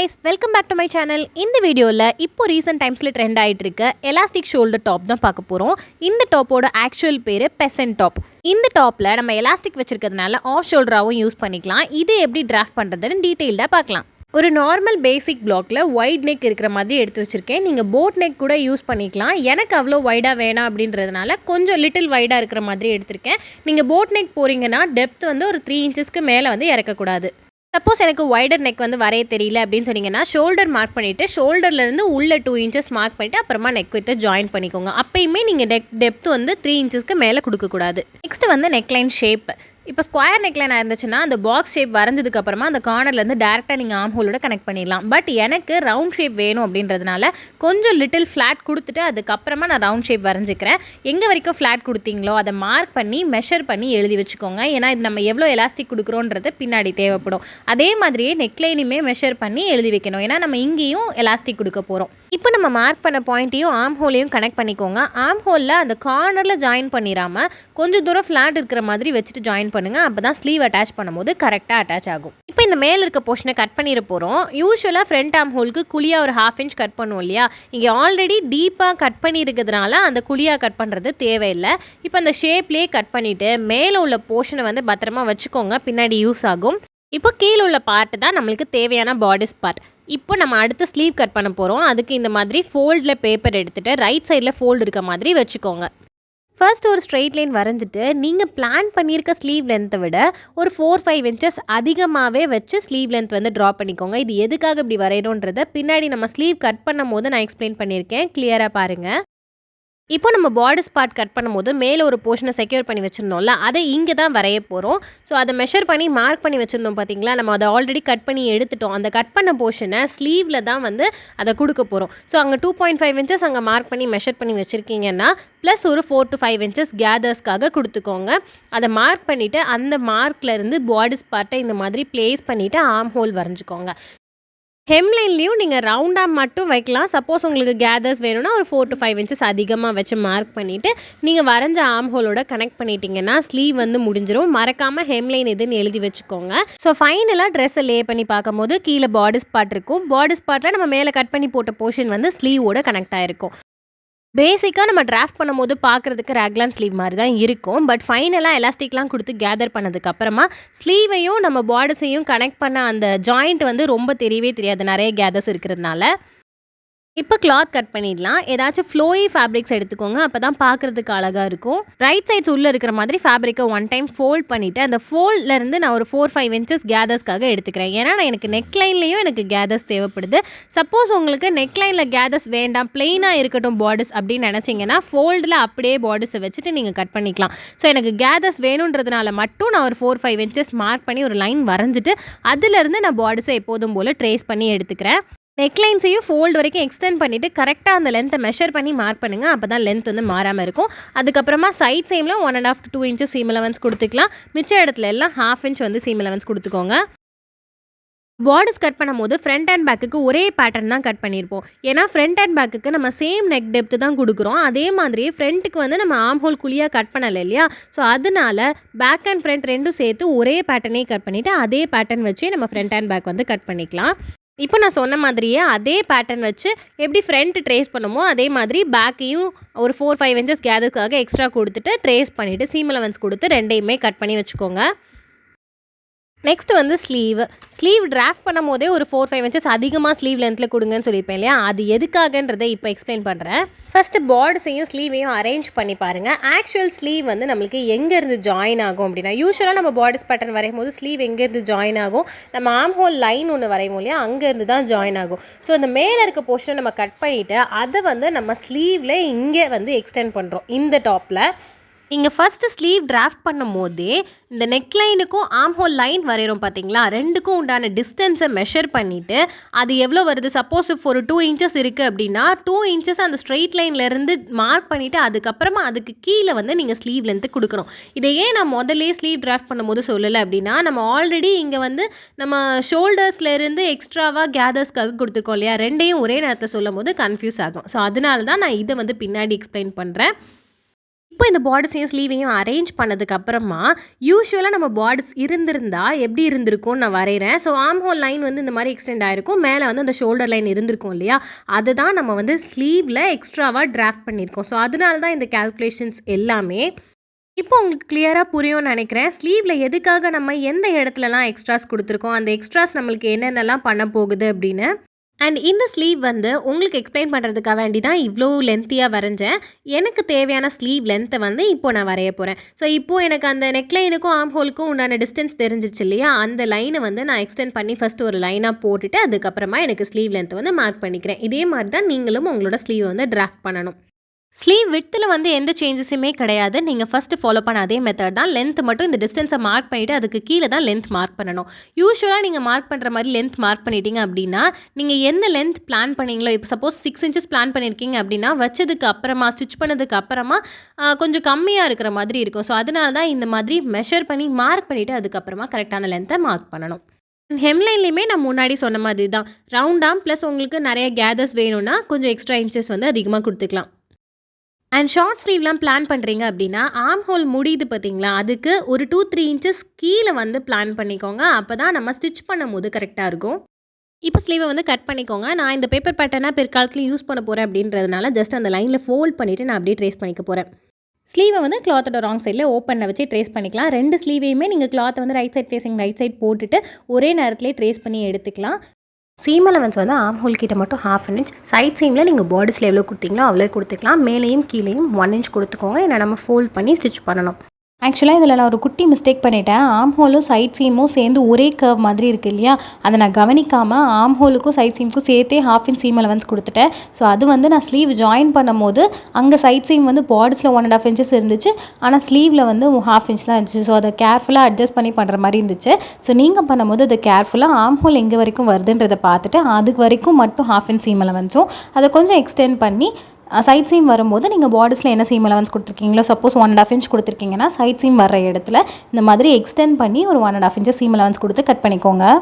guys, welcome back to my channel. இந்த வீடியோவில் இப்போ ரீசெண்ட் டைம்ஸில் ட்ரெண்ட் ஆகிட்டு இருக்க எலாஸ்டிக் ஷோல்டர் டாப் தான் பார்க்க போகிறோம். இந்த டாப்போட ஆக்சுவல் பேர் பெசன்ட் டாப். இந்த டாப்பில் நம்ம எலாஸ்டிக் வச்சுருக்கிறதுனால ஆஃப் ஷோல்டராகவும் யூஸ் பண்ணிக்கலாம். இது எப்படி டிராஃப்ட் பண்ணுறதுன்னு டீட்டெயில்டாக பார்க்கலாம். ஒரு நார்மல் பேசிக் பிளாக்ல வைட் நெக் இருக்கிற மாதிரி எடுத்து வச்சுருக்கேன். நீங்கள் போட் நெக் கூட யூஸ் பண்ணிக்கலாம். எனக்கு அவ்வளோ வைடாக வேணாம் அப்படின்றதுனால கொஞ்சம் லிட்டில் வைடாக இருக்கிற மாதிரி எடுத்திருக்கேன். நீங்கள் போட் நெக் போகிறீங்கன்னா டெப்த் வந்து ஒரு 3 இன்ச்சஸ்க்கு மேலே வந்து இறக்கக்கூடாது. சப்போஸ் எனக்கு வைடர் நெக் வந்து வரைய தெரியல அப்படின்னு சொன்னீங்கன்னா ஷோல்டர் மார்க் பண்ணிவிட்டு ஷோல்டர்லேருந்து உள்ள 2 இன்ச்சஸ் மார்க் பண்ணிவிட்டு அப்புறமா நெக் வித்து ஜாயின் பண்ணிக்கோங்க. அப்பயுமே நீங்கள் டெப்த் வந்து 3 இன்ச்சஸ்க்கு மேலே கொடுக்கக்கூடாது. நெக்ஸ்ட் வந்து நெக்லைன் ஷேப். இப்போ ஸ்கொயர் நெக்லைனாக இருந்துச்சுன்னா அந்த பாக்ஸ் ஷேப் வரைஞ்சதுக்கப்புறமா அந்த கார்னர்லேருந்து டேரெக்டாக நீங்கள் ஆர்ம் ஹோலோட கனெக்ட் பண்ணிடலாம். பட் எனக்கு ரவுண்ட் ஷேப் வேணும் அப்படின்றதுனால கொஞ்சம் லிட்டில் ஃப்ளாட் கொடுத்துட்டு அதுக்கப்புறமா நான் ரவுண்ட் ஷேப் வரைஞ்சிக்கிறேன். எங்கே வரைக்கும் ஃப்ளாட் கொடுத்தீங்களோ அதை மார்க் பண்ணி மெஷர் பண்ணி எழுதி வச்சுக்கோங்க. ஏன்னா இது நம்ம எவ்வளோ எலாஸ்டிக் கொடுக்குறோன்றது பின்னாடி தேவைப்படும். அதே மாதிரியே நெக்லைனுமே மெஷர் பண்ணி எழுதி வைக்கணும். ஏன்னா நம்ம இங்கேயும் எலாஸ்டிக் கொடுக்க போகிறோம். இப்போ நம்ம மார்க் பண்ண பாயிண்ட்டையும் ஆர்ம் ஹோலையும் கனெக்ட் பண்ணிக்கோங்க. ஆர்ம் ஹோலில் அந்த கார்னரில் ஜாயின் பண்ணிடாமல் கொஞ்சம் தூரம் ஃப்ளாட் இருக்கிற மாதிரி வச்சுட்டு ஜாயின் பண்ணுங்கள். அப்போ தான் ஸ்லீவ் அட்டாச் பண்ணும்போது கரெக்டாக அட்டாச் ஆகும். இப்போ இந்த மேலே இருக்க போர்ஷனை கட் பண்ணிட போகிறோம். யூஸ்வலாக ஃப்ரண்ட் ஆர்ம் ஹோலுக்கு குழியாக ஒரு 1/2 இன்ச் கட் பண்ணுவோம் இல்லையா? இங்கே ஆல்ரெடி டீப்பாக கட் பண்ணியிருக்கிறதுனால அந்த குழியாக கட் பண்ணுறது தேவையில்லை. இப்போ அந்த ஷேப்லேயே கட் பண்ணிவிட்டு மேலே உள்ள போர்ஷனை வந்து பத்திரமா வச்சுக்கோங்க. பின்னாடி யூஸ் ஆகும். இப்போ கீழே உள்ள பார்ட்டு தான் நம்மளுக்கு தேவையான பாடிஸ் பார்ட். இப்போ நம்ம அடுத்து ஸ்லீவ் கட் பண்ண போகிறோம். அதுக்கு இந்த மாதிரி ஃபோல்டில் பேப்பர் எடுத்துகிட்டு ரைட் சைடில் ஃபோல்டு இருக்க மாதிரி வச்சுக்கோங்க. ஃபர்ஸ்ட் ஒரு ஸ்ட்ரெயிட் லைன் வரைஞ்சிட்டு நீங்கள் பிளான் பண்ணியிருக்க ஸ்லீவ் லென்த்தை விட ஒரு 4-5 இன்ச்சஸ் அதிகமாகவே வச்சு ஸ்லீவ் லென்த் வந்து ட்ரா பண்ணிக்கோங்க. இது எதுக்காக இப்படி வரையணுன்றதை பின்னாடி நம்ம ஸ்லீவ் கட் பண்ணும் போது நான் எக்ஸ்பிளைன் பண்ணியிருக்கேன். கிளியராக பாருங்கள். இப்போ நம்ம பாடிஸ் பார்ட் கட் பண்ணும்போது மேலே ஒரு போர்ஷனை செக்யூர் பண்ணி வச்சுருந்தோம்ல, அதை இங்கே தான் வரைய போகிறோம். ஸோ அதை மெஷர் பண்ணி மார்க் பண்ணி வச்சுருந்தோம் பார்த்தீங்களா? நம்ம அதை ஆல்ரெடி கட் பண்ணி எடுத்துட்டோம். அந்த கட் பண்ண போர்ஷனை ஸ்லீவில் தான் வந்து அதை கொடுக்க போகிறோம். ஸோ அங்கே 2.5 இன்ச்சஸ் அங்கே மார்க் பண்ணி மெஷர் பண்ணி வச்சுருக்கீங்கன்னா ப்ளஸ் ஒரு 4 to 5 இன்ச்சஸ் கேதர்ஸ்க்காக கொடுத்துக்கோங்க. அதை மார்க் பண்ணிவிட்டு அந்த மார்க்லேருந்து பாடிஸ் பார்ட்டை இந்த மாதிரி ப்ளேஸ் பண்ணிவிட்டு ஆர்ம் ஹோல் வரைஞ்சிக்கோங்க. ஹெம்லைன்லேயும் நீங்கள் ரவுண்டாக மட்டும் வைக்கலாம். சப்போஸ் உங்களுக்கு கேதர்ஸ் வேணும்னா ஒரு 4 to 5 இன்ச்சஸ் அதிகமாக வச்சு மார்க் பண்ணிவிட்டு நீங்கள் வரைஞ்ச ஆர்ம் ஹோலோட கனெக்ட் பண்ணிட்டீங்கன்னா ஸ்லீவ் வந்து முடிஞ்சிடும். மறக்காமல் ஹெம்லைன் இதுன்னு எழுதி வச்சுக்கோங்க. ஸோ ஃபைனலாக ட்ரெஸ்ஸை லே பண்ணி பார்க்கும்போது கீழே பாடிஸ் பார்ட் இருக்கும். பாடிஸ் பார்ட்டில் நம்ம மேலே கட் பண்ணி போட்ட போர்ஷன் வந்து ஸ்லீவோட கனெக்ட் ஆகிருக்கும். பேசிக்காக நம்ம டிராஃப்ட் பண்ணும்போது பார்க்குறதுக்கு ரேக்லான் ஸ்லீவ் மாதிரி தான் இருக்கும். பட் ஃபைனலாக எலாஸ்டிக்லாம் கொடுத்து கேதர் பண்ணதுக்கப்புறமா ஸ்லீவையும் நம்ம பாடிஸையும் கனெக்ட் பண்ண அந்த ஜாயிண்ட் வந்து ரொம்ப தெரியவே தெரியாது, நிறைய கேதர்ஸ் இருக்கிறதுனால. இப்போ கிளாத் கட் பண்ணிடலாம். ஏதாச்சும் ஃப்ளோயி ஃபேப்ரிக்ஸ் எடுத்துக்கோங்க. அப்போ தான் பார்க்குறதுக்கு அழகாக இருக்கும். ரைட் சைட்ஸ் உள்ளே இருக்கிற மாதிரி ஃபேப்ரிக்கை 1 டைம் ஃபோல்ட் பண்ணிவிட்டு அந்த ஃபோல்ட்லேருந்து நான் ஒரு 4-5 இன்ச்சஸ் கேதர்ஸ்க்காக எடுத்துக்கிறேன். ஏன்னா எனக்கு நெக்லைன்லேயும் எனக்கு கேதர்ஸ் தேவைப்படுது. சப்போஸ் உங்களுக்கு நெக்லைனில் கேதர்ஸ் வேண்டாம், பிளெயினாக இருக்கட்டும் பாடிஸ் அப்படின்னு நினச்சிங்கன்னா ஃபோல்டில் அப்படியே பாடிஸை வச்சுட்டு நீங்கள் கட் பண்ணிக்கலாம். ஸோ எனக்கு கேதர்ஸ் வேணுன்றதுனால மட்டும் நான் ஒரு 4-5 இன்ச்சஸ் மார்க் பண்ணி ஒரு லைன் வரைஞ்சிட்டு அதிலேருந்து நான் பாடிஸை எப்போதும் போல் ட்ரேஸ் பண்ணி எடுத்துக்கிறேன். நெக்லைன்ஸையும் ஃபோல்டு வரைக்கும் எக்ஸ்டெண்ட் பண்ணிவிட்டு கரெக்டாக அந்த லென்த்தை மெஷர் பண்ணி மார்க் பண்ணுங்கள். அப்போ தான் லென்த் வந்து மாறாமல் இருக்கும். அதுக்கப்புறமா சைட் சைமில் 1.5 to 2 இன்ச்சஸ் சீம் அலவன்ஸ் கொடுத்துக்கலாம். மிச்ச இடத்துல எல்லாம் 1/2 இன்ச் வந்து சீம் அலவன்ஸ் கொடுத்துக்கோங்க. பாடிஸ் கட் பண்ணும்போது ஃப்ரண்ட் அண்ட் பேக்குக்கு ஒரே பேட்டர்ன் தான் கட் பண்ணியிருப்போம். ஏன்னா ஃப்ரண்ட் அண்ட் பேக்குக்கு நம்ம சேம் நெக் டெப்த்து தான் கொடுக்குறோம். அதே மாதிரியே ஃப்ரண்ட்டுக்கு வந்து நம்ம ஆர்ம் ஹோல் குழியாக கட் பண்ணலை இல்லையா? ஸோ அதனால பேக் அண்ட் ஃப்ரண்ட் ரெண்டும் சேர்த்து ஒரே பேட்டர்னே கட் பண்ணிவிட்டு அதே பேட்டர்ன் வச்சு நம்ம ஃப்ரண்ட் அண்ட் பேக் வந்து கட் பண்ணிக்கலாம். இப்போ நான் சொன்ன மாதிரியே அதே பேட்டர்ன் வச்சு எப்படி ஃப்ரண்ட் ட்ரேஸ் பண்ணுமோ அதே மாதிரி பேக்கையும் ஒரு 4-5 இன்ச்சஸ் கேதர்ஸ்க்காக எக்ஸ்ட்ரா கொடுத்துட்டு ட்ரேஸ் பண்ணிவிட்டு சீம் அலவன்ஸ் கொடுத்து ரெண்டையுமே கட் பண்ணி வச்சுக்கோங்க. நெக்ஸ்ட் வந்து ஸ்லீவ் டிராஃப்ட் பண்ணும் போதே ஒரு 4-5 இன்ச்சஸ் அதிகமாக ஸ்லீவ் லென்த்தில் கொடுங்கன்னு சொல்லியிருப்பேன் இல்லையா? அது எதுக்காகன்றதை இப்போ எக்ஸ்பிளைன் பண்ணுறேன். ஃபஸ்ட்டு பாடிஸையும் ஸ்லீவையும் அரேஞ்ச் பண்ணி பாருங்கள். ஆக்சுவல் ஸ்லீவ் வந்து நம்மளுக்கு எங்கேருந்து ஜாயின் ஆகும் அப்படின்னா, யூஸ்வலாக நம்ம பாடிஸ் பேட்டர்ன் வரையும் போது ஸ்லீவ் எங்கேருந்து ஜாயின் ஆகும், நம்ம ஆர்ம் ஹோல் லைன் ஒன்று வரையும் இல்லையா, அங்கேருந்து தான் ஜாயின் ஆகும். ஸோ அந்த மேலே இருக்க போர்ஷனை நம்ம கட் பண்ணிவிட்டு அதை வந்து நம்ம ஸ்லீவில் இங்கே வந்து எக்ஸ்டெண்ட் பண்ணுறோம். இந்த டாப்பில் இங்கே ஃபஸ்ட்டு ஸ்லீவ் டிராஃப்ட் பண்ணும் போதே இந்த நெக்லைனுக்கும் ஆர்ம் ஹோல் லைன் வரைகிறோம் பார்த்தீங்களா, ரெண்டுக்கும் உண்டான டிஸ்டன்ஸை மெஷர் பண்ணிவிட்டு அது எவ்வளோ வருது, சப்போஸ் ஒரு 2 இன்ச்சஸ் இருக்குது அப்படின்னா 2 இன்ச்சஸ் அந்த ஸ்ட்ரெயிட் லைன்லேருந்து மார்க் பண்ணிவிட்டு அதுக்கப்புறமா அதுக்கு கீழே வந்து நீங்கள் ஸ்லீவ் லென்த்து கொடுக்கணும். இதையே நான் முதல்லே ஸ்லீவ் டிராஃப்ட் பண்ணும்போது சொல்லலை அப்படின்னா, நம்ம ஆல்ரெடி இங்கே வந்து நம்ம ஷோல்டர்ஸ்லேருந்து எக்ஸ்ட்ராவாக கேதர்ஸ்க்காக கொடுத்துருக்கோம் இல்லையா, ரெண்டையும் ஒரே நேரத்தில் சொல்லும் போது கன்ஃபியூஸ் ஆகும். ஸோ அதனால தான் நான் இதை வந்து பின்னாடி எக்ஸ்பிளைன் பண்ணுறேன். இப்போ இந்த பார்டர்ஸையும் ஸ்லீவையும் அரேஞ்ச் பண்ணதுக்கப்புறமா யூஸ்வலாக நம்ம பார்டர்ஸ் இருந்திருந்தா எப்படி இருந்திருக்கும்னு நான் வரைகிறேன். ஸோ ஆர்ம் ஹோல் லைன் வந்து இந்த மாதிரி எக்ஸ்டெண்ட் ஆகிருக்கும், மேலே வந்து அந்த ஷோல்டர் லைன் இருந்திருக்கும் இல்லையா, அதுதான் நம்ம வந்து ஸ்லீவில் எக்ஸ்ட்ராவாக டிராஃப்ட் பண்ணியிருக்கோம். ஸோ அதனால தான் இந்த கால்குலேஷன்ஸ் எல்லாமே. இப்போ உங்களுக்கு கிளியராக புரியும்னு நினைக்கிறேன். ஸ்லீவில் எதுக்காக நம்ம எந்த இடத்துலலாம் எக்ஸ்ட்ராஸ் கொடுத்துருக்கோம், அந்த எக்ஸ்ட்ராஸ் நம்மளுக்கு என்னென்னலாம் பண்ண போகுது அப்படின்னு. அண்ட் இந்த ஸ்லீவ் வந்து உங்களுக்கு எக்ஸ்பிளைன் பண்ணுறதுக்காக வேண்டி தான் இவ்வளோ லென்த்தியாக வரைஞ்சேன். எனக்கு தேவையான ஸ்லீவ் லென்த்தை வந்து இப்போது நான் வரைய போகிறேன். ஸோ இப்போது எனக்கு அந்த நெக்லைனுக்கும் ஆர்ம் ஹோலுக்கும் உண்டான டிஸ்டன்ஸ் தெரிஞ்சிச்சு இல்லையா, அந்த லைனை வந்து நான் எக்ஸ்டெண்ட் பண்ணி ஃபஸ்ட்டு ஒரு லைனாக போட்டுட்டு அதுக்கப்புறமா எனக்கு ஸ்லீவ் லென்த்தை வந்து மார்க் பண்ணிக்கிறேன். இதே மாதிரி தான் நீங்களும் உங்களோட ஸ்லீவை வந்து டிராஃப்ட் பண்ணணும். ஸ்லீவ் விட்த்தில் வந்து எந்த சேஞ்சஸுமே கிடையாது. நீங்கள் ஃபஸ்ட்டு ஃபாலோ பண்ண அதே மெத்தட் தான். லென்த் மட்டும் இந்த டிஸ்டன்ஸை மார்க் பண்ணிவிட்டு அதுக்கு கீழே தான் லென்த் மார்க் பண்ணணும். யூஸ்வலாக நீங்கள் மார்க் பண்ணுற மாதிரி லென்த் மார்க் பண்ணிட்டீங்க அப்படின்னா, நீங்கள் எந்த லென்த் பிளான் பண்ணீங்களோ, இப்போ சப்போஸ் 6 inches பிளான் பண்ணியிருக்கீங்க அப்படின்னா, வச்சதுக்கு அப்புறமா ஸ்டிச் பண்ணதுக்கு அப்புறமா கொஞ்சம் கம்மியாக இருக்கிற மாதிரி இருக்கும். ஸோ அதனால தான் இந்த மாதிரி மெஷர் பண்ணி மார்க் பண்ணிவிட்டு அதுக்கப்புறமா கரெக்டான லென்த்தை மார்க் பண்ணணும். ஹெம்லைன்லேயுமே நான் முன்னாடி சொன்ன மாதிரி தான், ரவுண்டாக ப்ளஸ் உங்களுக்கு நிறைய கேதர்ஸ் வேணும்னா கொஞ்சம் எக்ஸ்ட்ரா இன்ச்சஸ் வந்து அதிகமாக கொடுத்துக்கலாம். அண்ட் ஷார்ட் ஸ்லீவ்லாம் பிளான் பண்ணுறீங்க அப்படின்னா, ஆர்ம் ஹோல் முடியுது பார்த்தீங்களா, அதுக்கு ஒரு 2-3 inches கீழே வந்து பிளான் பண்ணிக்கோங்க. அப்போ தான் நம்ம ஸ்டிச் பண்ணும்போது கரெக்டாக இருக்கும். இப்போ ஸ்லீவை வந்து கட் பண்ணிக்கோங்க. நான் இந்த பேப்பர் பேட்டர்னாக பிற்காலத்தில் யூஸ் பண்ண போகிறேன் அப்படின்றதுனால ஜஸ்ட் அந்த லைனில் ஃபோல்ட் பண்ணிவிட்டு நான் அப்படியே ட்ரேஸ் பண்ணிக்க போகிறேன். ஸ்லீவை வந்து கிளாத்தோட ராங் சைடில் ஓப்பனில் வச்சு ட்ரேஸ் பண்ணிக்கலாம். 2 ஸ்லீவையுமே நீங்கள் கிளாத்தை வந்து right side facing right side போட்டுட்டு ஒரே நேரத்துலேயே ட்ரேஸ் பண்ணி எடுத்துக்கலாம். சீம் அலவன்ஸ் வந்து ஆர்ம் ஹோல் கிட்ட மட்டும் 1/2 inch, சைட் சீமில் நீங்கள் பார்டர்ஸில் எவ்வளோ கொடுத்தீங்களோ அவ்வளோ கொடுத்துக்கலாம். மேலேயும் கீழேயும் 1 inch கொடுத்துக்கோங்க. ஏன்னா நம்ம ஃபோல்ட் பண்ணி ஸ்டிச் பண்ணணும். ஆக்சுவலாக இதில் நான் ஒரு குட்டி மிஸ்டேக் பண்ணிட்டேன். ஆர்ம் ஹோலும் சைட் சீமும் சேர்ந்து ஒரே கர்வ் மாதிரி இருக்குது இல்லையா, அதை நான் கவனிக்காமல் ஆர்ம் ஹோலுக்கும் சைட் சீமுக்கும் சேர்த்தே 1/2 inch சீம் அலவன்ஸ் கொடுத்துட்டேன். ஸோ அது வந்து நான் ஸ்லீவ் ஜாயின் பண்ணும்போது அங்கே சைட் சீம் வந்து பார்டர்ஸில் 1.5 inches இருந்துச்சு, ஆனால் ஸ்லீவில் வந்து 1/2 inch தான் இருந்துச்சு. ஸோ அதை கேர்ஃபுல்லாக அட்ஜஸ்ட் பண்ணி பண்ணுற மாதிரி இருந்துச்சு. ஸோ நீங்கள் பண்ணும்போது அதை கேர்ஃபுல்லாக ஆர்ம் ஹோல் எங்கே வரைக்கும் வருதுன்றதை பார்த்துட்டு அதுக்கு வரைக்கும் மட்டும் 1/2 inch சீம் அலவன்ஸும் அதை கொஞ்சம் எக்ஸ்டெண்ட் பண்ணி சைட் சீம் வரும்போது நீங்கள் பார்டர்ஸில் என்ன சீம் அலவன்ஸ் கொடுத்துருக்கீங்களோ, சப்போஸ் 1.5 inch கொடுத்துருக்கீங்கன்னா சைட் சீம் வர இடத்துல இந்த மாதிரி எக்ஸ்டெண்ட் பண்ணி ஒரு 1.5 inch சீம் அலவன்ஸ் கொடுத்து கட் பண்ணிக்கோங்க.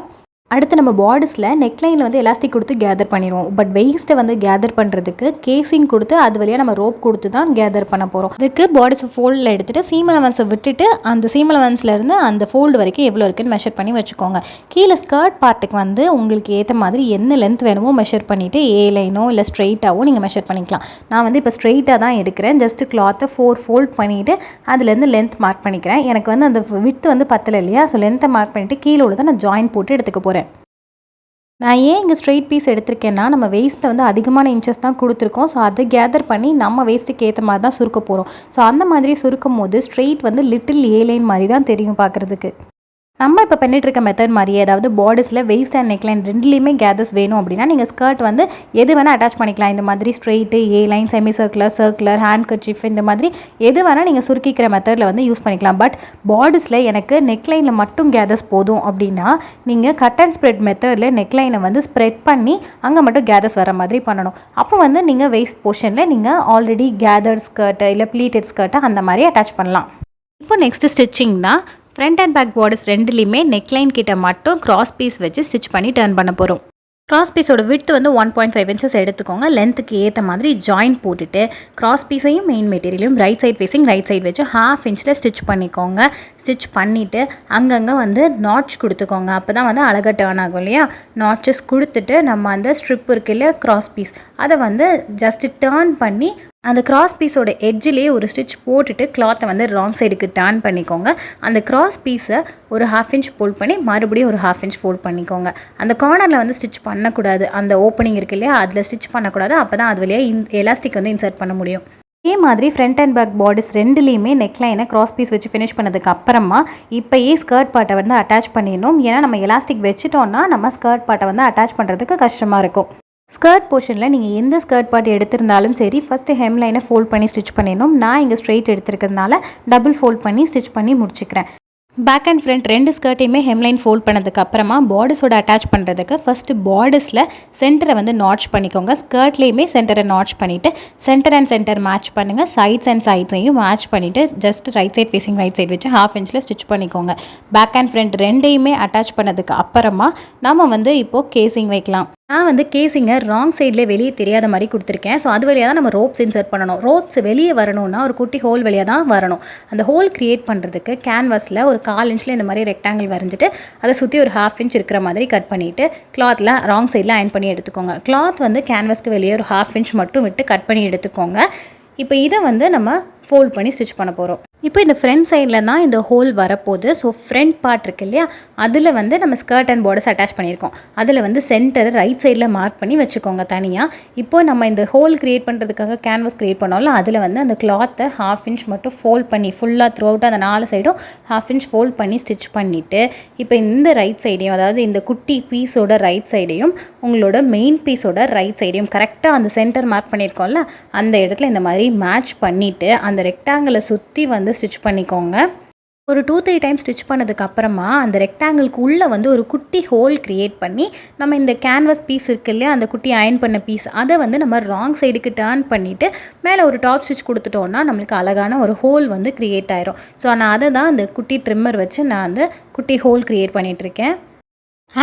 அடுத்து நம்ம பார்டர்ஸில் நெக்லைனில் வந்து எலாஸ்டிக் கொடுத்து கேதர் பண்ணிடுவோம். பட் வெயிஸ்ட்டை வந்து கேதர் பண்ணுறதுக்கு கேசிங் கொடுத்து அது வழியாக நம்ம ரோப் கொடுத்து தான் கேதர் பண்ண போகிறோம். அதுக்கு பார்டர்ஸ் ஃபோல்டில் எடுத்துகிட்டு சீம் அலவன்ஸை விட்டுட்டு அந்த சீம் அலவன்ஸ்லேருந்து அந்த ஃபோல்டு வரைக்கும் எவ்வளோ இருக்குன்னு மெஷர் பண்ணி வச்சுக்கோங்க. கீழே ஸ்கர்ட் பார்ட்டுக்கு வந்து உங்களுக்கு ஏற்ற மாதிரி என்ன லென்த் வேணுமோ மெஷர் பண்ணிவிட்டு ஏ லைனோ இல்லை ஸ்ட்ரெயிட்டாகவும் நீங்கள் மெஷர் பண்ணிக்கலாம். நான் வந்து இப்போ ஸ்ட்ரெயிட்டாக தான் எடுக்கிறேன். ஜஸ்ட்டு கிளாத்தை 4 ஃபோல்ட் பண்ணிவிட்டு அதுலேருந்து லென்த் மார்க் பண்ணிக்கிறேன். எனக்கு வந்து அந்த விட்த் வந்து பத்தலை இல்லையா, ஸோ லென்த்தை மார்க் பண்ணிவிட்டு கீழே உள்ளதை நான் ஜாயின் போட்டு எடுத்துக்க போகிறேன். நான் ஏன் இங்கே ஸ்ட்ரெயிட் பீஸ் எடுத்திருக்கேன்னா, நம்ம வேஸ்ட்டை வந்து அதிகமான இன்ச்சஸ் தான் கொடுத்துருக்கோம். ஸோ அதை கேதர் பண்ணி நம்ம வேஸ்ட்டுக்கு ஏற்ற மாதிரி தான் சுருக்க போகிறோம். ஸோ அந்த மாதிரி சுருக்கும் போது ஸ்ட்ரெயிட் வந்து லிட்டில் ஏ லைன் மாதிரி தான் தெரியும் பார்க்குறதுக்கு. நம்ம இப்போ பண்ணிகிட்ருக்க மெத்தட் மாதிரியே, அதாவது பார்டர்ஸில் வெயிஸ்ட் அண்ட் நெக்லைன் ரெண்டுலேயுமே கேதர்ஸ் வேணும் அப்படின்னா நீங்கள் ஸ்கர்ட் வந்து எது வேணால் அட்டாச் பண்ணிக்கலாம். இந்த மாதிரி straight, A line, semi circular, circular, handkerchief, இந்த மாதிரி எது வேணால் நீங்கள் சுருக்கிக்கிற மெத்தடில் வந்து யூஸ் பண்ணிக்கலாம். பட் பார்டர்ஸில் எனக்கு நெக்லைனில் மட்டும் கேதர்ஸ் போதும் அப்படின்னா நீங்கள் கட் அண்ட் ஸ்ப்ரெட் மெத்தடில் நெக்லைனை வந்து ஸ்ப்ரெட் பண்ணி அங்கே மட்டும் கேதர்ஸ் வர மாதிரி பண்ணணும். அப்போ வந்து நீங்கள் வெயிஸ்ட் போர்ஷனில் நீங்கள் ஆல்ரெடி கேதர் ஸ்கர்ட்டு இல்லை ப்ளீட்டட் ஸ்கர்ட்டை அந்த மாதிரி அட்டாச் பண்ணலாம். இப்போ நெக்ஸ்ட்டு ஸ்டிச்சிங் தான். ஃப்ரண்ட் அண்ட் பேக் பார்டர்ஸ் ரெண்டுலேயுமே நெக்லைன் கிட்ட மட்டும் கிராஸ் பீஸ் வச்சு ஸ்டிச் பண்ணி டர்ன் பண்ண போகிறோம். கிராஸ் பீஸோட விட்த் வந்து 1.5 inches எடுத்துக்கோங்க. லென்த்துக்கு ஏற்ற மாதிரி ஜாயின் போட்டுட்டு கிராஸ் பீஸையும் மெயின் மெட்டீரியலையும் right side facing right side வச்சு 1/2 inch ஸ்டிச் பண்ணிக்கோங்க. ஸ்டிச் பண்ணிவிட்டு அங்கங்கே வந்து நாட்ச் கொடுத்துக்கோங்க. அப்போ தான் வந்து அழகாக டர்ன் ஆகும் இல்லையா. நாட்சஸ் கொடுத்துட்டு நம்ம அந்த ஸ்ட்ரிப் இருக்கு இல்லையா கிராஸ் பீஸ், அதை வந்து ஜஸ்ட்டு டர்ன் பண்ணி அந்த கிராஸ் பீஸோட எட்ஜிலே ஒரு ஸ்டிச் போட்டுட்டு கிளாத்தை வந்து ராங் சைடுக்கு டர்ன் பண்ணிக்கோங்க. அந்த கிராஸ் பீஸை ஒரு 1/2 inch ஃபோல்ட் பண்ணி மறுபடியும் ஒரு 1/2 inch ஃபோல்ட் பண்ணிக்கோங்க. அந்த கார்னரில் வந்து ஸ்டிச் பண்ணக்கூடாது, அந்த ஓப்பனிங் இருக்கு இல்லையா அதில் ஸ்டிச் பண்ணக்கூடாது. அப்போ தான் அது வழியாக எலாஸ்டிக் வந்து இன்சர்ட் பண்ண முடியும். இதே மாதிரி ஃப்ரண்ட் அண்ட் பேக் பார்டர்ஸ் ரெண்டுலேயுமே நெக்லைனை கிராஸ் பீஸ் வச்சு ஃபினிஷ் பண்ணதுக்கு அப்புறமா இப்போயே ஸ்கர்ட் பார்ட்டை வந்து அட்டாச் பண்ணிடணும். ஏன்னா நம்ம எலாஸ்டிக் வச்சுட்டோன்னா நம்ம ஸ்கர்ட் பார்ட்டை வந்து அட்டாச் பண்ணுறதுக்கு கஷ்டமாக இருக்கும். ஸ்கர்ட் போர்ஷனில் நீங்கள் எந்த ஸ்கர்ட் பார்ட் எடுத்திருந்தாலும் சரி, ஃபஸ்ட்டு ஹெம் லைனை ஃபோல்ட் பண்ணி ஸ்டிச் பண்ணிடணும். நான் இங்கே ஸ்ட்ரெயிட் எடுத்துருக்கிறதுனால டபுள் ஃபோல்ட் பண்ணி ஸ்டிச் பண்ணி முடிச்சுக்கிறேன். பேக் அண்ட் ஃப்ரண்ட் ரெண்டு ஸ்கர்ட்டையுமே ஹெம்லைன் ஃபோல்ட் பண்ணதுக்கு அப்புறமா பார்டர்ஸோட அட்டாச் பண்ணுறதுக்கு ஃபஸ்ட்டு பார்டர்ஸில் சென்டரை வந்து நாட்ச் பண்ணிக்கோங்க. ஸ்கர்ட்லேயுமே சென்டரை நாட்ச் பண்ணிவிட்டு சென்டர் அண்ட் சென்டர் மேட்ச் பண்ணுங்கள். சைட்ஸ் அண்ட் சைட்ஸையும் மேட்ச் பண்ணிவிட்டு just right side facing right side வச்சு 1/2 inch ஸ்டிச் பண்ணிக்கோங்க. பேக் அண்ட் ஃப்ரண்ட் ரெண்டையுமே அட்டாச் பண்ணதுக்கு அப்புறமா நம்ம வந்து இப்போது கேசிங் வைக்கலாம். நான் வந்து கேசிங்கை ராங் சைடில் வெளியே தெரியாத மாதிரி கொடுத்துருக்கேன். ஸோ அது வழியாக தான் நம்ம ரோப்ஸ் இன்சர்ட் பண்ணணும். ரோப்ஸ் வெளியே வரணும்னா ஒரு குட்டி ஹோல் வழியாக தான் வரணும். அந்த ஹோல் க்ரியேட் பண்ணுறதுக்கு கேன்வாஸில் ஒரு 1/4 இன்ச்சில் இந்த மாதிரி ரெக்டாங்கிள் வரைஞ்சிட்டு அதை சுற்றி ஒரு 1/2 இன்ச் இருக்கிற மாதிரி கட் பண்ணிவிட்டு கிளாத்தில் ராங் சைடில் அயன் பண்ணி எடுத்துக்கோங்க. கிளாத் வந்து கேன்வாஸ்க்கு வெளியே ஒரு 1/2 இன்ச் மட்டும் விட்டு கட் பண்ணி எடுத்துக்கோங்க. இப்போ இதை வந்து நம்ம ஃபோல்ட் பண்ணி ஸ்டிச் பண்ண போகிறோம். இப்போ இந்த ஃப்ரண்ட் சைடில் தான் இந்த ஹோல் வரப்போகுது. ஸோ ஃப்ரண்ட் பார்ட் இருக்குது இல்லையா, அதில் வந்து நம்ம ஸ்கர்ட் அண்ட் பார்டர்ஸ் அட்டாச் பண்ணியிருக்கோம். அதில் வந்து சென்டர் ரைட் சைடில் மார்க் பண்ணி வச்சுக்கோங்க தனியாக. இப்போ நம்ம இந்த ஹோல் க்ரியேட் பண்ணுறதுக்காக கேன்வாஸ் க்ரியேட் பண்ணோம்ல, அதில் வந்து அந்த கிளாத்தை 1/2 இன்ச் மட்டும் ஃபோல்ட் பண்ணி ஃபுல்லாக த்ரூ அவுட் அந்த 4 சைடும் 1/2 இன்ச் ஃபோல்ட் பண்ணி ஸ்டிச் பண்ணிவிட்டு இப்போ இந்த ரைட் சைடையும், அதாவது இந்த குட்டி பீஸோட ரைட் சைடையும் உங்களோட மெயின் பீஸோட ரைட் சைடையும் கரெக்டாக அந்த சென்டர் மார்க் பண்ணியிருக்கோம்ல அந்த இடத்துல இந்த மாதிரி மேட்ச் பண்ணிவிட்டு அந்த ரெக்டாங்கிளை சுற்றி வந்து ஸ்டிச் பண்ணிக்கோங்க. ஒரு 2-3 டைம் ஸ்டிச் பண்ணதுக்கு அப்புறமா அந்த ரெக்டாங்கிளுக்கு உள்ளே வந்து ஒரு குட்டி ஹோல் க்ரியேட் பண்ணி நம்ம இந்த கேன்வாஸ் பீஸ் இருக்கு இல்லையா, அந்த குட்டி அயன் பண்ண பீஸ் அதை வந்து நம்ம ராங் சைடுக்கு டர்ன் பண்ணிவிட்டு மேலே ஒரு டாப் ஸ்டிச் கொடுத்துட்டோன்னா நம்மளுக்கு அழகான ஒரு ஹோல் வந்து க்ரியேட் ஆயிரும். ஸோ நான் அதை தான் அந்த குட்டி ட்ரிம்மர் வச்சு நான் அந்த குட்டி ஹோல் க்ரியேட் பண்ணிகிட்ருக்கேன்.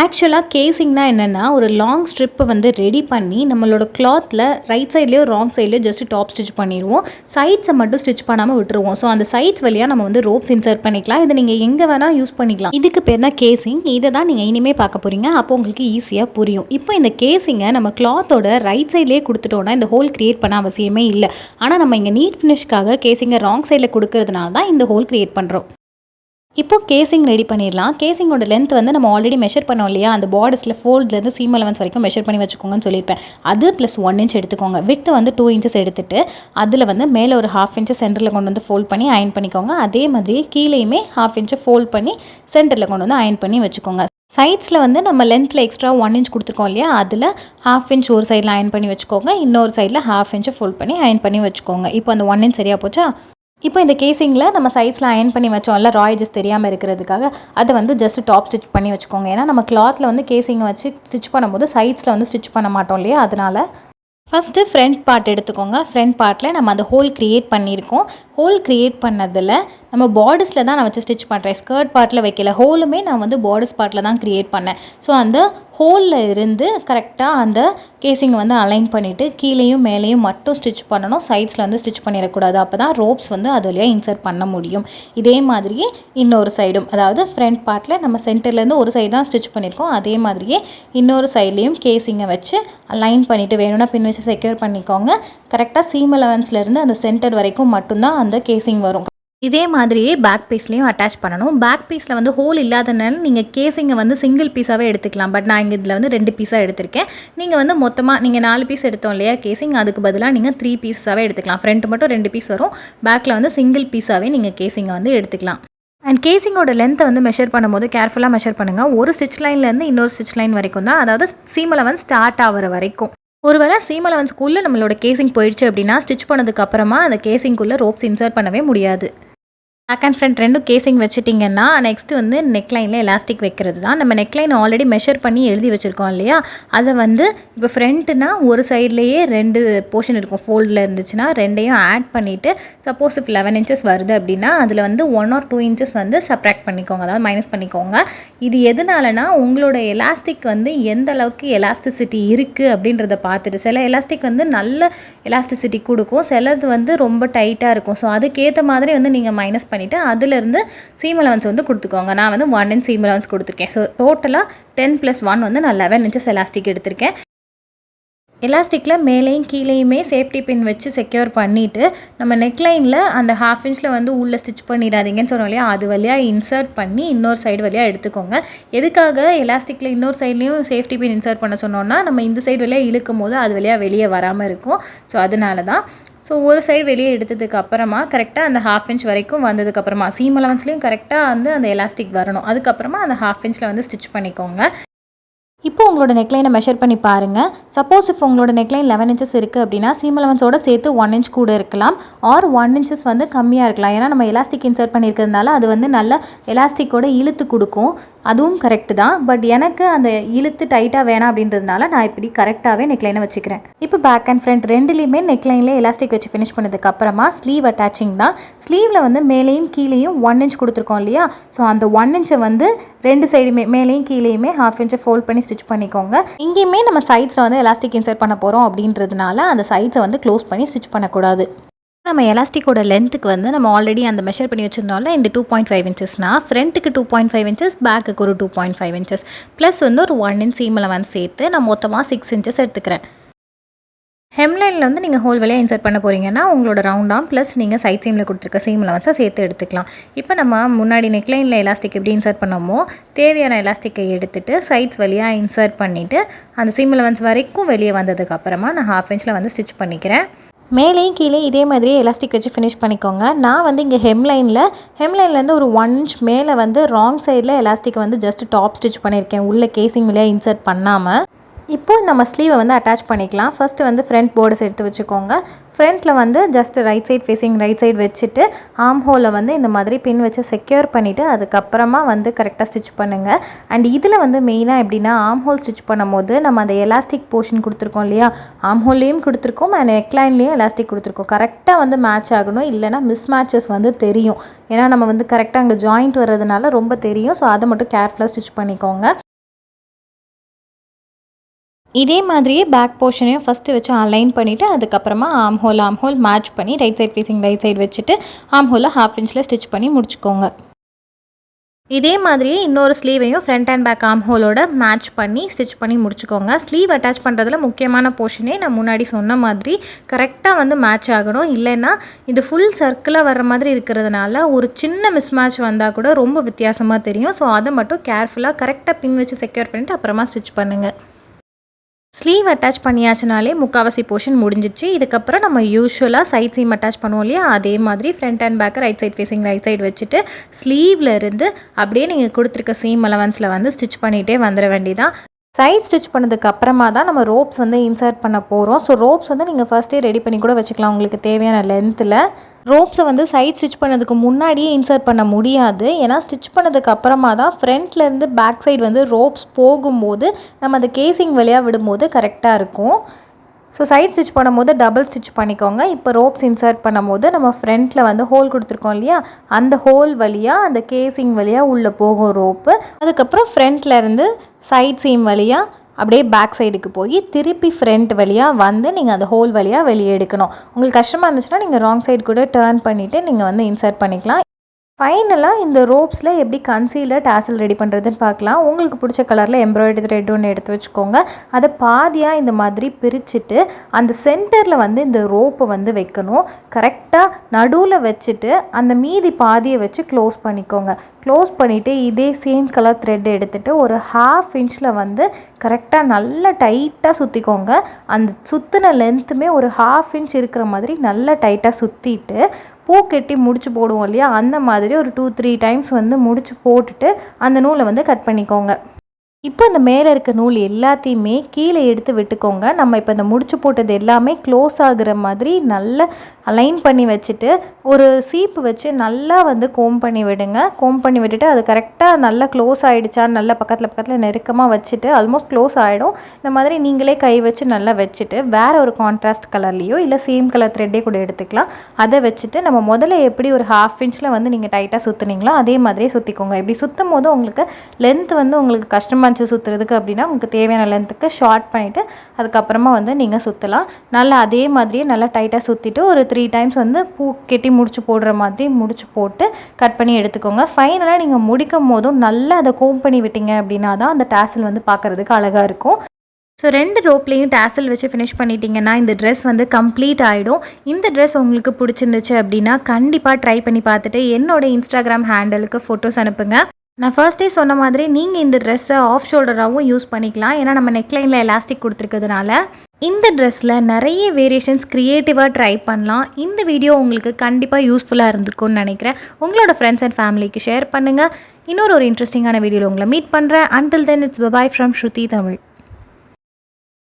ஆக்சுவலாக கேசிங்னா என்னென்னா ஒரு லாங் ஸ்ட்ரிப்பை வந்து ரெடி பண்ணி நம்மளோட கிளாத்தில் ரைட் சைட்லேயோ ராங் சைட்லேயோ ஜஸ்ட் டாப் ஸ்டிச் பண்ணிடுவோம். சைட்ஸை மட்டும் ஸ்டிச் பண்ணாமல் விட்டுருவோம். ஸோ அந்த சைட்ஸ் வழியாக நம்ம வந்து ரோப்ஸ் இன்சர்ட் பண்ணிக்கலாம். இதை நீங்கள் எங்கே வேணால் யூஸ் பண்ணிக்கலாம். இதுக்கு பேர் தான் கேசிங். இதை தான் நீங்கள் இனிமேல் பார்க்க போகிறீங்க. அப்போ உங்களுக்கு ஈஸியாக புரியும். இப்போ இந்த கேசிங்கை நம்ம கிளாத்தோட ரைட் சைட்லேயே கொடுத்துட்டோன்னா இந்த ஹோல் க்ரியேட் பண்ண அவசியமே இல்லை. ஆனால் நம்ம இங்கே நீட் ஃபினிஷ்க்காக கேசிங்கை ராங் சைடில் கொடுக்கறதுனால தான் இந்த ஹோல் க்ரியேட் பண்ணுறோம். இப்போது கேசிங் ரெடி பண்ணிடலாம். கேசிங்கோட லென்த் வந்து நம்ம ஆல்ரெடி மெஷர் பண்ணோம் இல்லையா, அந்த பார்டர்ஸில் ஃபோல்ட்லேருந்து சீம் அலவன்ஸ் வரைக்கும் மெஷர் பண்ணி வச்சுக்கோங்கன்னு சொல்லியிருப்பேன். அது ப்ளஸ் 1 இன்ச் எடுத்துக்கோங்க. வித் வந்து 2 இன்ச்சஸ் எடுத்துகிட்டு அதில் வந்து மேலே ஒரு 1/2 இன்ச்சு சென்டரில் கொண்டு வந்து ஃபோல்ட் பண்ணி அயன் பண்ணிக்கோங்க. அதே மாதிரி கீழேயுமே 1/2 இன்ச்சு ஃபோல்ட் பண்ணி சென்டரில் கொண்டு வந்து அயன் பண்ணி வச்சுக்கோங்க. சைட்ஸில் வந்து நம்ம லென்த்தில் எக்ஸ்ட்ரா 1 இன்ச் கொடுத்துருக்கோம் இல்லையா, அதில் 1/2 இன்ச் ஒரு சைடில் அயன் பண்ணி வச்சுக்கோங்க. இன்னொரு சைடில் 1/2 இன்ச்சு ஃபோல்ட் பண்ணி அயன் பண்ணி வச்சுக்கோங்க. இப்போ அந்த 1 இன்ச் சரியாக போச்சா? இப்போ இந்த கேசிங்கில் நம்ம சைட்ஸில் அயன் பண்ணி வச்சோம்ல ராய்ஜஸ் தெரியாமல் இருக்கிறதுக்காக அதை வந்து ஜஸ்ட் டாப் ஸ்டிச் பண்ணி வச்சுக்கோங்க. ஏன்னா நம்ம கிளாத்தில் வந்து கேசிங்கை வச்சு ஸ்டிச் பண்ணும்போது சைட்ஸில் வந்து ஸ்டிச் பண்ண மாட்டோம் இல்லையா, அதனால் ஃபஸ்ட்டு ஃப்ரண்ட் பார்ட் எடுத்துக்கோங்க. ஃப்ரண்ட் பார்ட்டில் நம்ம அந்த ஹோல் க்ரியேட் பண்ணியிருக்கோம். ஹோல் க்ரியேட் பண்ணதில் நம்ம பார்டர்ஸில் தான் நான் வச்சு ஸ்டிச் பண்ணுறேன். ஸ்கர்ட் பார்ட்டில் வைக்கல, ஹோலுமே நான் வந்து பார்டர்ஸ் பார்ட்டில் தான் க்ரியேட் பண்ணேன். ஸோ அந்த ஹோலில் இருந்து கரெக்டாக அந்த கேசிங் வந்து அலைன் பண்ணிவிட்டு கீழேயும் மேலேயும் மட்டும் ஸ்டிச் பண்ணணும். சைட்ஸில் வந்து ஸ்டிச் பண்ணிடக்கூடாது. அப்போ தான் ரோப்ஸ் வந்து அது வழியாக இன்சர்ட் பண்ண முடியும். இதே மாதிரியே இன்னொரு சைடும், அதாவது ஃப்ரண்ட் பார்ட்டில் நம்ம சென்டர்லேருந்து ஒரு சைடு தான் ஸ்டிச் பண்ணியிருக்கோம். அதே மாதிரியே இன்னொரு சைட்லேயும் கேசிங்கை வச்சு அலைன் பண்ணிவிட்டு வேணும்னா பின் வச்சு செக்யூர் பண்ணிக்கோங்க. கரெக்டாக சீம் அலவன்ஸ்லேருந்து அந்த சென்டர் வரைக்கும் மட்டும்தான் அந்த கேசிங் வரும். இதே மாதிரியே பேக் பீஸ்லேயும் அட்டாச் பண்ணணும். பேக் பீஸில் வந்து ஹோல் இல்லாதனால நீங்கள் கேசிங்கை வந்து சிங்கிள் பீஸாகவே எடுத்துக்கலாம். பட் நான் இங்கே இதில் வந்து 2 பீஸாக எடுத்திருக்கேன். நீங்கள் வந்து மொத்தமாக நீங்கள் 4 பீஸ் எடுத்தோம் இல்லையா கேசிங், அதுக்கு பதிலாக நீங்கள் 3 பீஸாகவே எடுத்துக்கலாம். ஃப்ரண்ட் மட்டும் 2 பீஸ் வரும், பேக்கில் வந்து சிங்கிள் பீஸாகவே நீங்கள் கேசிங்கை வந்து எடுத்துக்கலாம். அண்ட் கேசிங்கோட லென்த்தை வந்து மெஷர் பண்ணும்போது கேர்ஃபுல்லாக மெஷர் பண்ணுங்கள். ஒரு ஸ்டிச் லைன்லேருந்து இன்னொரு ஸ்டிச் லைன் வரைக்கும் தான், அதாவது சீம் அலவன்ஸ் ஸ்டார்ட் ஆகிற வரைக்கும். ஒருவேளை சீம் அலவன்ஸ்க்குள்ளே நம்மளோட கேசிங் போயிடுச்சு அப்படின்னா ஸ்டிச் பண்ணதுக்கப்புறமா அந்த கேசிங்குள்ளே ரோப்ஸ் இன்சர்ட் பண்ணவே முடியாது. பேக் அண்ட் ஃப்ரண்ட் ரெண்டும் கேசிங் வச்சுட்டிங்கன்னா நெக்ஸ்ட்டு வந்து நெக்லைனில் எலாஸ்டிக் வைக்கிறது தான். நம்ம நெக்லைன் ஆல்ரெடி மெஷர் பண்ணி எழுதி வச்சுருக்கோம் இல்லையா, அதை வந்து இப்போ ஃப்ரண்ட்டுனா ஒரு சைட்லேயே 2 போர்ஷன் இருக்கும். ஃபோல்டில் இருந்துச்சுன்னா 2ஐயும் ஆட் பண்ணிவிட்டு சப்போஸ் இப்போ 11 இன்ச்சஸ் வருது அப்படின்னா அதில் வந்து 1 or 2 இன்ச்சஸ் வந்து சப்ராக்ட் பண்ணிக்கோங்க, அதாவது மைனஸ் பண்ணிக்கோங்க. இது எதனாலனா உங்களோட எலாஸ்டிக் வந்து எந்த அளவுக்கு எலாஸ்டிசிட்டி இருக்குது அப்படின்றத பார்த்துட்டு, சில எலாஸ்டிக் வந்து நல்ல எலாஸ்டிசிட்டி கொடுக்கும், சிலது வந்து ரொம்ப டைட்டாக இருக்கும். ஸோ அதுக்கேற்ற மாதிரி வந்து நீங்கள் மைனஸ் பண்ணிவிட்டு அதிலிருந்து சீம் அலவன்ஸ் வந்து கொடுத்துக்கோங்க. நான் வந்து 1 இன்ச் சீம் அலவன்ஸ் கொடுத்துருக்கேன். ஸோ டோட்டலாக 10 + 1 வந்து நான் 11 இன்ச்சஸ் எலாஸ்டிக் எடுத்திருக்கேன். எலாஸ்டிக்கில் மேலேயும் கீழேயுமே சேஃப்டி பின் வச்சு செக்யூர் பண்ணிவிட்டு நம்ம நெக்லைனில் அந்த 1/2 இன்ச்சில் வந்து உள்ளே ஸ்டிச் பண்ணிடாதீங்கன்னு சொன்னோம் இல்லையா, அது வழியாக இன்சர்ட் பண்ணி இன்னொரு சைடு வழியாக எடுத்துக்கோங்க. எதுக்காக எலாஸ்டிக்கில் இன்னொரு சைட்லேயும் சேஃப்டி பின் இன்சர்ட் பண்ண சொன்னோன்னா நம்ம இந்த சைடு வழியாக இழுக்கும் போது அது வழியாக வெளியே வராமல் இருக்கும். ஸோ அதனால தான். ஸோ ஒரு சைடு வெளியே எடுத்ததுக்கு அப்புறமா கரெக்டாக அந்த 1/2 இன்ச் வரைக்கும் வந்ததுக்கப்புறமா சீம் அலவன்ஸ்லேயும் கரெக்டாக வந்து அந்த எலாஸ்டிக் வரணும். அதுக்கப்புறமா அந்த 1/2 இன்ச்சில் வந்து ஸ்டிச் பண்ணிக்கோங்க. இப்போ உங்களோட நெக்லைனை மெஷர் பண்ணி பாருங்கள். சப்போஸ் இப்போ உங்களோட நெக்லைன் 11 இன்ச்சஸ் இருக்குது அப்படின்னா சீம் அலவன்ஸோட சேர்த்து 1 இன்ச் கூட இருக்கலாம், ஆர் 1 இன்ச்சஸ் வந்து கம்மியாக இருக்கலாம். ஏன்னா நம்ம எலாஸ்டிக் இன்சர்ட் பண்ணியிருக்கிறதுனால அது வந்து நல்ல எலாஸ்டிக்கோட இழுத்து கொடுக்கும். அதுவும் கரெக்டு தான். பட் எனக்கு அந்த இழுத்து டைட்டாக வேணாம் அப்படின்றதுனால நான் இப்படி கரெக்டாகவே நெக்லைனை வச்சுக்கிறேன். இப்போ பேக் அண்ட் ஃப்ரண்ட் ரெண்டுலேயுமே நெக்லைனில் எலாஸ்டிக் வச்சு ஃபினிஷ் பண்ணதுக்கப்புறமா ஸ்லீவ் அட்டாச்சிங் தான். ஸ்லீவில் வந்து மேலேயும் கீழேயும் 1 இன்ச் கொடுத்துருக்கோம் இல்லையா, ஸோ அந்த 1 இன்ச்சை வந்து 2 சைடுமே மேலேயும் கீழேயுமே 1/2 இன்ச்சை ஃபோல்ட் பண்ணி ஸ்டிச் பண்ணிக்கோங்க. இங்கேயுமே நம்ம சைட்ஸில் வந்து எலாஸ்டிக் இன்சர்ட் பண்ண போகிறோம் அப்படின்றதுனால அந்த சைட்ஸை வந்து க்ளோஸ் பண்ணி ஸ்டிச் பண்ணக்கூடாது. நம்ம எலாஸ்டிக்கோட லென்த்துக்கு வந்து நம்ம ஆல்ரெடி அந்த மெஷர் பண்ணி வச்சுருந்தோம்ல இந்த 2.5 இன்ச்சஸ்னால் ஃப்ரண்ட்டுக்கு 2.5 இன்ச்சஸ், பேக்குக்கு ஒரு 2.5 இன்ச்சஸ் ப்ளஸ் வந்து ஒரு 1 இன்ச் சீம் அலவன்ஸ் சேர்த்து நான் மொத்தமாக 6 இன்ச்சஸ் எடுத்துக்கிறேன். ஹெம்லைனில் வந்து நீங்கள் ஹோல் வழியாக இன்சர்ட் பண்ண போகிறீங்கன்னா உங்களோட ரவுண்டாம் ப்ளஸ் நீங்கள் சைட் சீமில் கொடுத்துருக்க சீம் அலவன்ஸை சேர்த்து எடுத்துக்கலாம். இப்போ நம்ம முன்னாடி நெக்லைனில் எலாஸ்டிக் எப்படி இன்சர்ட் பண்ணமோ தேவையான எலாஸ்டிக்கை எடுத்துகிட்டு சைட்ஸ் வழியாக இன்சர்ட் பண்ணிவிட்டு அந்த சீம் அலவன்ஸ் வரைக்கும் வெளியே வந்ததுக்கப்புறமா நான் 1/2 இன்ச்சில் வந்து ஸ்டிச் பண்ணிக்கிறேன். மேலேயும் கீழே இதே மாதிரியே எலாஸ்டிக் வச்சு ஃபினிஷ் பண்ணிக்கோங்க. நான் வந்து இங்கே ஹெம்லைன்லேருந்து ஒரு 1 இன்ச் மேலே வந்து ராங் சைடில் எலாஸ்டிக் வந்து ஜஸ்ட் டாப் ஸ்டிச் பண்ணியிருக்கேன், உள்ள கேசிங் வழியாக இன்சர்ட் பண்ணாமல். இப்போது நம்ம ஸ்லீவை வந்து அட்டாச் பண்ணிக்கலாம். ஃபஸ்ட்டு வந்து ஃப்ரண்ட் போர்டர்ஸ் எடுத்து வச்சுக்கோங்க. ஃப்ரண்ட்டில் வந்து just right side facing right side வச்சுட்டு ஆர்ம் ஹோலை வந்து இந்த மாதிரி பின் வச்சு செக்யூர் பண்ணிவிட்டு அதுக்கப்புறமா வந்து கரெக்டாக ஸ்டிச் பண்ணுங்கள். அண்ட் இதில் வந்து மெயினாக எப்படின்னா ஆர்ம் ஹோல் ஸ்டிச் பண்ணும்போது நம்ம அந்த எலாஸ்டிக் போர்ஷன் கொடுத்துருக்கோம் இல்லையா, ஆர்ம் ஹோல்லையும் கொடுத்துருக்கோம் அண்ட் நெக்லைன்லேயும் எலாஸ்டிக் கொடுத்துருக்கோம். கரெக்டாக வந்து மேட்ச் ஆகணும், இல்லைனா மிஸ் மேட்சஸ் வந்து தெரியும். ஏன்னா நம்ம வந்து கரெக்டாக அங்கே ஜாயிண்ட் வர்றதுனால ரொம்ப தெரியும். ஸோ அதை மட்டும் கேர்ஃபுல்லாக ஸ்டிச் பண்ணிக்கோங்க. இதே மாதிரியே பேக் போர்ஷனையும் ஃபஸ்ட்டு வச்சு அலைன் பண்ணிவிட்டு அதுக்கப்புறமா ஆர்ம் ஹோல் மேட்ச் பண்ணி right side facing right side வச்சுட்டு ஆர்ம் ஹோலை 1/2 இன்ச்சில் ஸ்டிச் பண்ணி முடிச்சுக்கோங்க. இதே மாதிரியே இன்னொரு ஸ்லீவையும் ஃப்ரண்ட் அண்ட் பேக் ஆர்ம் ஹோலோட மேட்ச் பண்ணி ஸ்டிச் பண்ணி முடிச்சுக்கோங்க. ஸ்லீவ் அட்டாச் பண்ணுறதுல முக்கியமான போர்ஷனே நான் முன்னாடி சொன்ன மாதிரி கரெக்டாக வந்து மேட்ச் ஆகணும். இல்லைன்னா இது ஃபுல் சர்க்கிளாக வர்ற மாதிரி இருக்கிறதுனால ஒரு சின்ன மிஸ் மேட்ச் வந்தால் கூட ரொம்ப வித்தியாசமாக தெரியும். ஸோ அதை மட்டும் கேர்ஃபுல்லாக கரெக்டாக பின் வச்சு செக்யூர் பண்ணிவிட்டு அப்புறமா ஸ்டிச் பண்ணுங்கள். ஸ்லீவ் அட்டாச் பண்ணியாச்சுனாலே முக்கால்வாசி போர்ஷன் முடிஞ்சிச்சு. இதுக்கப்புறம் நம்ம யூஸ்வலாக சைட் சீம் அட்டாச் பண்ணுவோம் இல்லையா, அதே மாதிரி front and back right side facing right side வச்சுட்டு ஸ்லீவில் இருந்து அப்படியே நீங்கள் கொடுத்துருக்க சீம் அலவன்ஸில் வந்து ஸ்டிச் பண்ணிகிட்டே வந்துட வேண்டியதான். சைட் ஸ்டிச் பண்ணதுக்கு அப்புறமா தான் நம்ம ரோப்ஸ் வந்து இன்சர்ட் பண்ண போகிறோம். ஸோ ரோப்ஸ் வந்து நீங்கள் ஃபஸ்ட்டே ரெடி பண்ணி கூட வச்சுக்கலாம் உங்களுக்கு தேவையான லென்த்தில். ரோப்ஸை வந்து சைட் ஸ்டிச் பண்ணதுக்கு முன்னாடியே இன்சர்ட் பண்ண முடியாது. ஏன்னா ஸ்டிச் பண்ணதுக்கு அப்புறமா தான் ஃப்ரண்ட்லேருந்து பேக் சைடு வந்து ரோப்ஸ் போகும்போது நம்ம அந்த கேசிங் வழியாக விடும்போது கரெக்டாக இருக்கும். ஸோ சைட் ஸ்டிச் பண்ணும்போது டபுள் ஸ்டிச் பண்ணிக்கோங்க. இப்போ ரோப்ஸ் இன்சர்ட் பண்ணும்போது நம்ம ஃப்ரண்ட்டில் வந்து ஹோல் கொடுத்துருக்கோம் இல்லையா, அந்த ஹோல் வழியாக அந்த கேசிங் வழியாக உள்ளே போகும் ரோப்பு. அதுக்கப்புறம் ஃப்ரண்ட்டில் இருந்து சைட் சீம் வழியாக அப்படியே பேக் சைடுக்கு போய் திருப்பி ஃப்ரண்ட் வழியாக வந்து நீங்கள் அந்த ஹோல் வழியாக வெளியே எடுக்கணும். உங்களுக்கு கஷ்டமாக இருந்துச்சுன்னா நீங்கள் ராங் சைடு கூட டர்ன் பண்ணிவிட்டு நீங்கள் வந்து இன்சர்ட் பண்ணிக்கலாம். ஃபைனலாக இந்த ரோப்ஸில் எப்படி கன்சீலர் டாசல் ரெடி பண்ணுறதுன்னு பார்க்கலாம். உங்களுக்கு பிடிச்ச கலரில் எம்ப்ராய்டரி த்ரெட் ஒன்று எடுத்து வச்சுக்கோங்க. அதை பாதியாக இந்த மாதிரி பிரிச்சுட்டு அந்த சென்டரில் வந்து இந்த ரோப்பை வந்து வைக்கணும். கரெக்டாக நடுவில் வச்சுட்டு அந்த மீதி பாதியை வச்சு க்ளோஸ் பண்ணிக்கோங்க. க்ளோஸ் பண்ணிவிட்டு இதே சேம் கலர் த்ரெட் எடுத்துகிட்டு ஒரு 1/2 இன்ச்சில் வந்து கரெக்டாக நல்லா டைட்டாக சுற்றிக்கோங்க. அந்த சுற்றின லென்த்துமே ஒரு 1/2 இன்ச் இருக்கிற மாதிரி நல்லா டைட்டாக சுற்றிட்டு பூ கட்டி முடிச்சு போடுவோம் இல்லையா, அந்த மாதிரி ஒரு 2-3 டைம்ஸ் வந்து முடிச்சு போட்டுட்டு அந்த நூலை வந்து கட் பண்ணிக்கோங்க. இப்போ இந்த மேலே இருக்க நூல் எல்லாத்தையுமே கீழே எடுத்து விட்டுக்கோங்க. நம்ம இப்போ இந்த முடிச்சு போட்டது எல்லாமே க்ளோஸ் ஆகுற மாதிரி நல்லா அலைன் பண்ணி வச்சுட்டு ஒரு சீப்பு வச்சு நல்லா வந்து கோம் பண்ணி விடுங்க. கோம் பண்ணி விட்டுட்டு அது கரெக்டாக நல்லா க்ளோஸ் ஆகிடுச்சான்னு நல்லா பக்கத்தில் நெருக்கமாக வச்சுட்டு ஆல்மோஸ்ட் க்ளோஸ் ஆகிடும். இந்த மாதிரி நீங்களே கை வச்சு நல்லா வச்சுட்டு வேறு ஒரு கான்ட்ராஸ்ட் கலர்லேயோ இல்லை சேம் கலர் த்ரெட்டே கூட எடுத்துக்கலாம். அதை வச்சுட்டு நம்ம முதல்ல எப்படி ஒரு 1/2 இன்ச்சில் வந்து நீங்கள் டைட்டாக சுற்றுனீங்களோ அதே மாதிரியே சுற்றிக்கோங்க. இப்படி சுற்றும் போது உங்களுக்கு லென்த் வந்து உங்களுக்கு கஷ்டமாக சுற்றுறதுக்கு அப்படின்னா உங்களுக்கு தேவையான லென்த்துக்கு ஷார்ட் பண்ணிவிட்டு அதுக்கப்புறமா வந்து நீங்கள் சுற்றலாம். நல்லா அதே மாதிரியே நல்லா டைட்டாக சுற்றிட்டு ஒரு 3 டைம்ஸ் வந்து பூ கெட்டி முடிச்சு போடுற மாதிரி முடிச்சு போட்டு கட் பண்ணி எடுத்துக்கோங்க. ஃபைனலாக நீங்கள் முடிக்கும் போதும் நல்லா அதை கோம் பண்ணி விட்டீங்க அப்படின்னா தான் அந்த டாசல் வந்து பார்க்குறதுக்கு அழகாக இருக்கும். ஸோ 2 ரோப்லேயும் டாசல் வச்சு ஃபினிஷ் பண்ணிட்டீங்கன்னா இந்த ட்ரெஸ் வந்து கம்ப்ளீட் ஆகிடும். இந்த ட்ரெஸ் உங்களுக்கு பிடிச்சிருந்துச்சு அப்படின்னா கண்டிப்பாக ட்ரை பண்ணி பார்த்துட்டு என்னோட இன்ஸ்டாகிராம் ஹேண்டலுக்கு ஃபோட்டோஸ் அனுப்புங்க. நான் ஃபர்ஸ்டே சொன்ன மாதிரி நீங்கள் இந்த ட்ரெஸ்ஸை ஆஃப் ஷோல்டராகவும் யூஸ் பண்ணிக்கலாம். ஏன்னா நம்ம நெக்லைனில் எலாஸ்டிக் கொடுத்துருக்கிறதுனால இந்த ட்ரெஸ்ஸில் நிறைய வேரியேஷன்ஸ் க்ரியேட்டிவாக ட்ரை பண்ணலாம். இந்த வீடியோ உங்களுக்கு கண்டிப்பாக யூஸ்ஃபுல்லாக இருந்திருக்கும்னு நினைக்கிறேன். உங்களோட ஃப்ரெண்ட்ஸ் அண்ட் ஃபேமிலிக்கு ஷேர் பண்ணுங்கள். இன்னொரு இன்ட்ரெஸ்டிங்கான வீடியோவில் உங்களை மீட் பண்ணுறேன். Until then, it's bye-bye from Shruthi Tamil.